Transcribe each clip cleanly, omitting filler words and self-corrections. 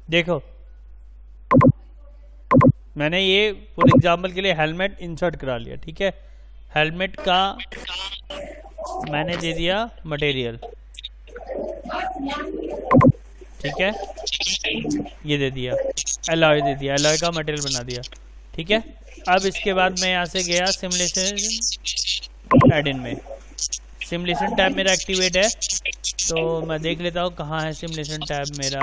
देखो मैंने ये फॉर एग्जाम्पल के लिए हेलमेट इंसर्ट करा लिया, ठीक है। हेलमेट का मैंने दे दिया मटेरियल, ठीक है, ये दे दिया, एलॉय दे दिया, एलॉय का मटेरियल बना दिया, ठीक है। अब इसके बाद मैं यहाँ से गया सिमुलेशन एड इन में, सिमुलेशन टैब मेरा एक्टिवेट है, तो मैं देख लेता हूँ कहाँ है सिमुलेशन टैब मेरा।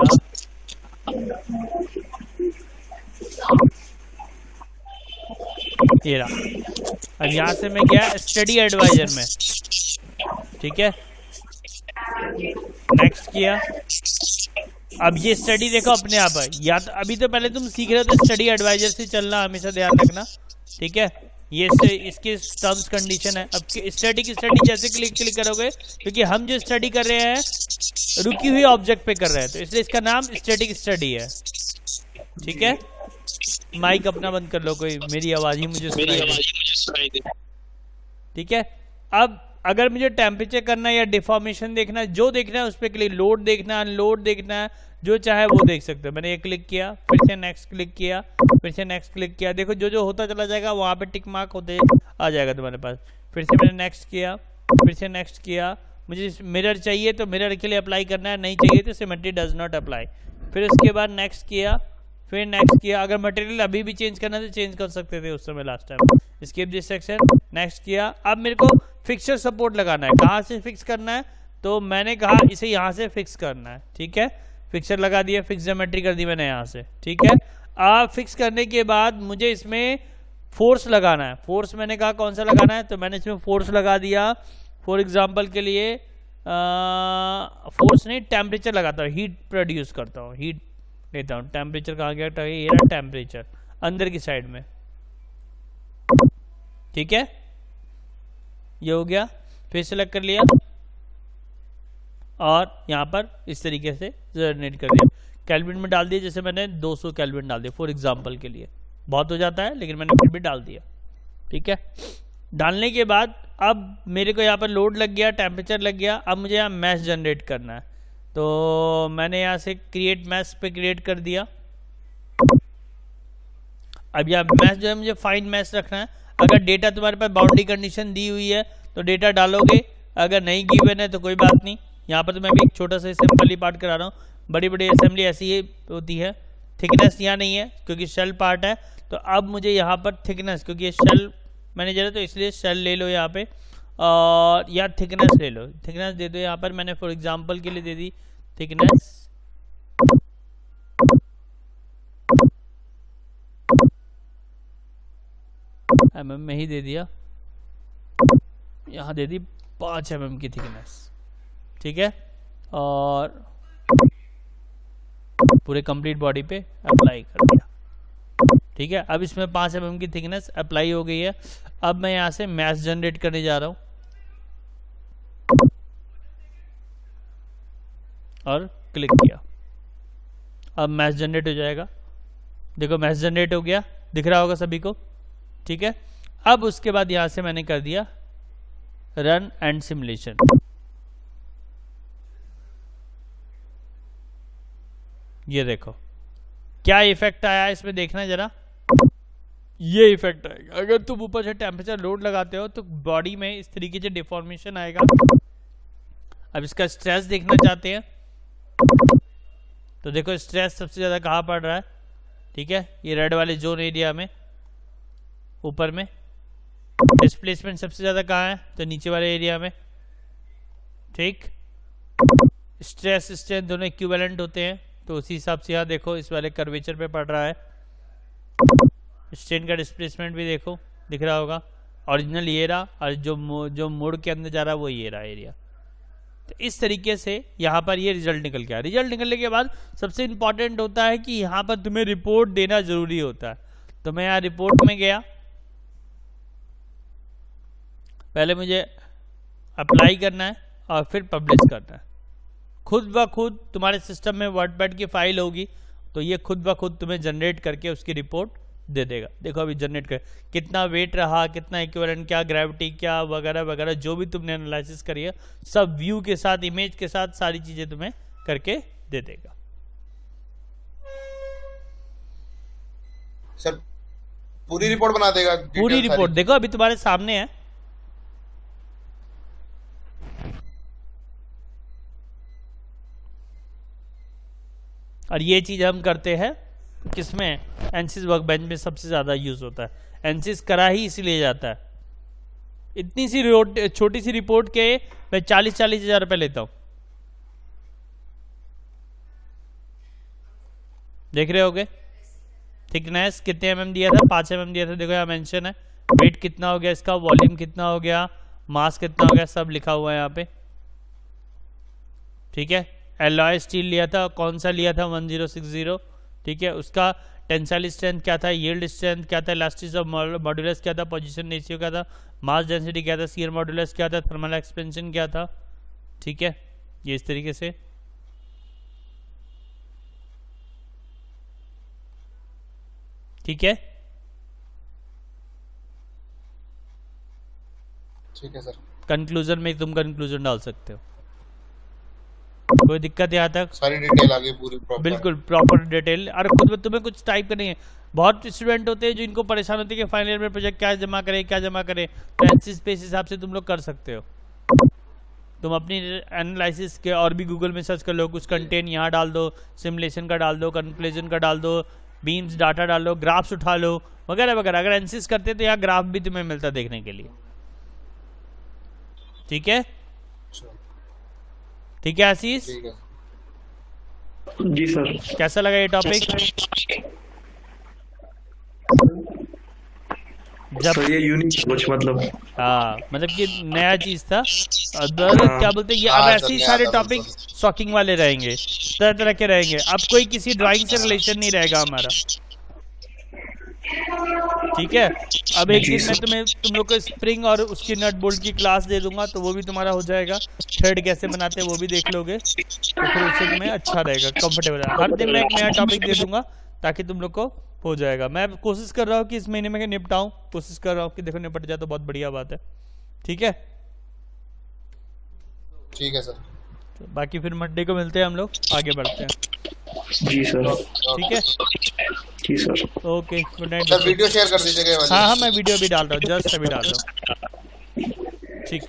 ये रहा। अब यहाँ से मैं गया स्टडी एडवाइजर में, ठीक है, नेक्स्ट किया। अब ये स्टडी देखो अपने आप है, या तो अभी तो पहले तुम सीख रहे हो तो स्टडी एडवाइजर से चलना हमेशा ध्यान रखना, ठीक है। ये इसके टर्म्स कंडीशन है। अब स्टडी की स्टडी जैसे क्लिक करोगे, क्योंकि हम जो स्टडी कर रहे हैं रुकी हुई ऑब्जेक्ट पे कर रहे हैं, तो इसलिए इसका नाम स्टैटिक स्टडी है, ठीक है। माइक अपना बंद कर लो, कोई मेरी आवाज ही मुझे सुनाई दे, ठीक है। अब अगर मुझे टेम्परेचर करना है या डिफॉर्मेशन देखना है, जो देखना है उस पर क्लिक, लोड देखना है, अनलोड देखना है, जो चाहे वो देख सकते हो। मैंने ये क्लिक किया, फिर से नेक्स्ट क्लिक किया, फिर से नेक्स्ट क्लिक किया, देखो जो जो होता चला जाएगा वहाँ पे टिक मार्क होते आ जाएगा तुम्हारे पास। फिर से मैंने नेक्स्ट किया, फिर से नेक्स्ट किया। मुझे मिरर चाहिए तो मिरर के लिए अप्लाई करना है, नहीं चाहिए तो सिमेट्री डज नॉट अप्लाई। फिर उसके बाद नेक्स्ट किया, फिर नेक्स्ट किया। अगर मटेरियल अभी भी चेंज करना है तो चेंज कर सकते थे उस समय last time. Skip this section, next किया। अब मेरे को फिक्सर सपोर्ट लगाना है, कहाँ से फिक्स करना है, तो मैंने कहा इसे यहाँ से फिक्स करना है, ठीक है। फिक्सर लगा दिया, फिक्स ज्योमेट्री कर दी मैंने यहाँ से, ठीक है। अब फिक्स करने के बाद मुझे इसमें फोर्स लगाना है। फोर्स मैंने कहा कौन सा लगाना है, तो मैंने इसमें फोर्स लगा दिया। फॉर एग्जाम्पल के लिए फोर्स नहीं, टेम्परेचर लगाता हूँ, हीट प्रोड्यूस करता हूँ, हीट लेता हूँ। टेम्परेचर कहाँ गया, तो ये रहा टेम्परेचर अंदर की साइड में, ठीक है। ये हो गया, फिर सेलेक्ट कर लिया और यहाँ पर इस तरीके से जनरेट कर दिया। केल्विन में डाल दिया, जैसे मैंने 200 केल्विन डाल दिया फॉर एग्जांपल के लिए, बहुत हो जाता है लेकिन मैंने फिर भी डाल दिया, ठीक है। डालने के बाद अब मेरे को यहाँ पर लोड लग गया, टेम्परेचर लग गया। अब मुझे यहाँ मैश जनरेट करना है, तो मैंने यहाँ से क्रिएट मैश पे क्रिएट कर दिया। अब यहाँ मैश जो है मुझे फाइन मैश रखना है। अगर डेटा तुम्हारे पास बाउंड्री कंडीशन दी हुई है तो डेटा डालोगे, अगर नहीं गिवन है तो कोई बात नहीं। यहाँ पर तो मैं भी एक छोटा सा सिंपल ही पार्ट करा रहा हूँ, बड़ी बड़ी असेंबली ऐसी ही होती है। थिकनेस यहाँ नहीं है क्योंकि शेल पार्ट है, तो अब मुझे यहाँ पर थिकनेस, क्योंकि ये शेल मैंने जरा तो इसलिए शेल ले लो यहाँ पे, और या थिकनेस ले लो, थिकनेस दे दो यहाँ पर। मैंने फॉर एग्जांपल के लिए दे दी थिकनेस mm में ही दे दिया, यहाँ दे दी 5 mm की थिकनेस, ठीक है। और पूरे कंप्लीट बॉडी पे अप्लाई कर दिया, ठीक है। अब इसमें 5 mm की थिकनेस अप्लाई हो गई है। अब मैं यहाँ से मैश जनरेट करने जा रहा हूँ और क्लिक किया, अब मैश जनरेट हो जाएगा। देखो मैश जनरेट हो गया, दिख रहा होगा सभी को, ठीक है। अब उसके बाद यहाँ से मैंने कर दिया रन एंड सिमुलेशन। ये देखो क्या इफेक्ट आया इसमें, देखना जरा, ये इफेक्ट आएगा। अगर तुम ऊपर से टेम्परेचर लोड लगाते हो तो बॉडी में इस तरीके से डिफॉर्मेशन आएगा। अब इसका स्ट्रेस देखना चाहते हैं तो देखो स्ट्रेस सबसे ज्यादा कहाँ पड़ रहा है, ठीक है, ये रेड वाले जोन एरिया में ऊपर में। डिस्प्लेसमेंट सबसे ज्यादा कहाँ है, तो नीचे वाले एरिया में, ठीक। स्ट्रेस स्ट्रेन दोनों इक्विवेलेंट होते हैं, तो उसी हिसाब से यहाँ देखो इस वाले कर्वेचर पे पड़ रहा है। स्ट्रेन का डिस्प्लेसमेंट भी देखो, दिख रहा होगा, ओरिजिनल ये रहा, और जो मोड़ के अंदर जा रहा है वो ये रहा एरिया। तो इस तरीके से यहाँ पर ये रिजल्ट निकल गया। रिजल्ट निकलने के बाद सबसे इंपॉर्टेंट होता है कि यहाँ पर तुम्हें रिपोर्ट देना जरूरी होता है। तो मैं यहाँ रिपोर्ट में गया, पहले मुझे अप्लाई करना है और फिर पब्लिश करना है। खुद ब खुद तुम्हारे सिस्टम में वर्डपैड की फाइल होगी, तो ये खुद ब खुद तुम्हें जनरेट करके उसकी रिपोर्ट दे देगा। देखो अभी जनरेट कर, कितना वेट रहा, कितना इक्विवेलेंट, क्या ग्रेविटी, क्या वगैरह वगैरह, जो भी तुमने एनालिसिस करी है सब व्यू के साथ, इमेज के साथ सारी चीजें तुम्हें करके दे देगा। सर पूरी रिपोर्ट बना देगा? पूरी रिपोर्ट देखो अभी तुम्हारे सामने है। और ये चीज हम करते हैं किसमें? एनसिस वर्कबेंच में सबसे ज्यादा यूज होता है। एनसिस करा ही इसीलिए जाता है। इतनी सी छोटी सी रिपोर्ट के मैं 40-40 हजार रुपए लेता हूं। देख रहे होगे थिकनेस कितने mm दिया था? 5 mm दिया था। देखो यहाँ मेंशन है। वेट कितना हो गया इसका, वॉल्यूम कितना हो गया, मास कितना हो गया, सब लिखा हुआ है यहाँ पे। ठीक है, एलॉय स्टील लिया था, कौन सा लिया था? 1060। ठीक है, उसका टेंसाइल स्ट्रेंथ क्या था, यील्ड स्ट्रेंथ क्या था, इलास्टिसिटी मॉड्यूलस क्या था, पोजीशन रेशियो क्या था, मास डेंसिटी क्या था, शियर मॉड्यूलस क्या था, थर्मल एक्सपेंशन क्या था। ठीक है, ये इस तरीके से। ठीक है, ठीक है सर। कंक्लूजन में तुम कंक्लूजन डाल सकते हो। कोई दिक्कत यहाँ तक? सारी डिटेल आ गई पूरी प्रॉपर। बिल्कुल प्रॉपर डिटेल। और खुद में तुम्हें कुछ टाइप करनी है। बहुत स्टूडेंट होते हैं जो इनको परेशान होते हैं कि फाइनल ईयर में प्रोजेक्ट क्या जमा करें क्या जमा करें। तो एनसिस पे इस हिसाब से तुम लोग कर सकते हो। तुम अपनी एनालिसिस के और भी गूगल में सर्च कर लो, कुछ कंटेंट यहाँ डाल दो, सिमुलेशन का डाल दो, कंक्लूजन का डाल दो, बीम्स डाटा डाल लो, ग्राफ्स उठा लो वगैरह वगैरह। अगर एनसिस करते तो यहाँ ग्राफ भी तुम्हें मिलता देखने के लिए। ठीक है, ठीक है आशीष? जी सर। कैसा लगा ये टॉपिक? जब सर ये यूनिक कुछ मतलब, हाँ मतलब कि नया चीज था। क्या बोलते हैं ये, अब ऐसे ही सारे टॉपिक शॉकिंग वाले रहेंगे, तरह तरह के रहेंगे। अब कोई किसी ड्राइंग से रिलेशन नहीं रहेगा हमारा। ठीक है, अब एक दिन मैं तुम लोग को स्प्रिंग और उसकी नट बोल्ट की क्लास दे दूंगा, तो वो भी तुम्हारा हो जाएगा। थ्रेड कैसे बनाते हैं वो भी देख लोगे, तो फिर उससे तुम्हें अच्छा रहेगा, कंफर्टेबल है। हर दिन मैं एक नया टॉपिक दे दूंगा ताकि तुम लोग को हो जाएगा। मैं कोशिश कर रहा हूँ कि इस महीने में निपटाऊं, कोशिश कर रहा हूँ कि देखो निपट जाए तो बहुत बढ़िया बात है। ठीक है, ठीक है सर। बाकी फिर मंडे को मिलते हैं, हम लोग आगे बढ़ते हैं। जी सर। ठीक है, जी sir. Okay, good night sir video share कर दीजिएगा। हाँ हाँ, मैं वीडियो भी डाल रहा हूँ, जस्ट अभी डाल रहा हूँ। ठीक।